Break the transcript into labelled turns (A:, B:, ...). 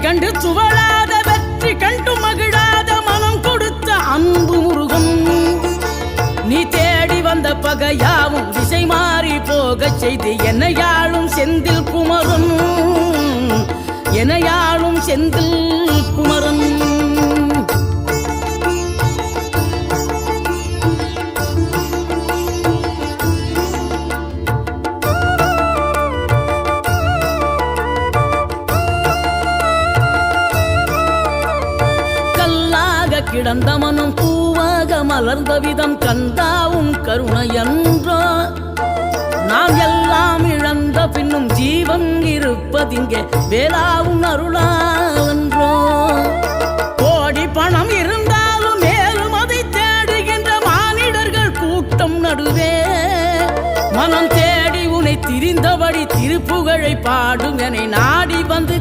A: கண்டு துவளாத வெற்றி கண்டு மகிழாத மனம் கொடுத்த அன்பு முருகன். நீ தேடி வந்த பகையாவும் திசை மாறி போகச் செய்து என்னையாளும் செந்தில் குமரன், என்னையாளும் செந்தில் குமரன். கிடந்த மனம் பூவாக மலர்ந்த விதம் கந்தாவும் கருணையன்றோ. நாம் எல்லாம் இழந்த பின்னும் ஜீவன் இருப்பதிங்கே வேளாவும் அருளாவன்றோ. கோடி பணம் இருந்தாலும் மேலும் அதை தேடுகின்ற மானிடர்கள் கூட்டம் நடுவே மனம் தேடி உனை திரிந்தபடி திருப்புகழை பாடும் என நாடி வந்து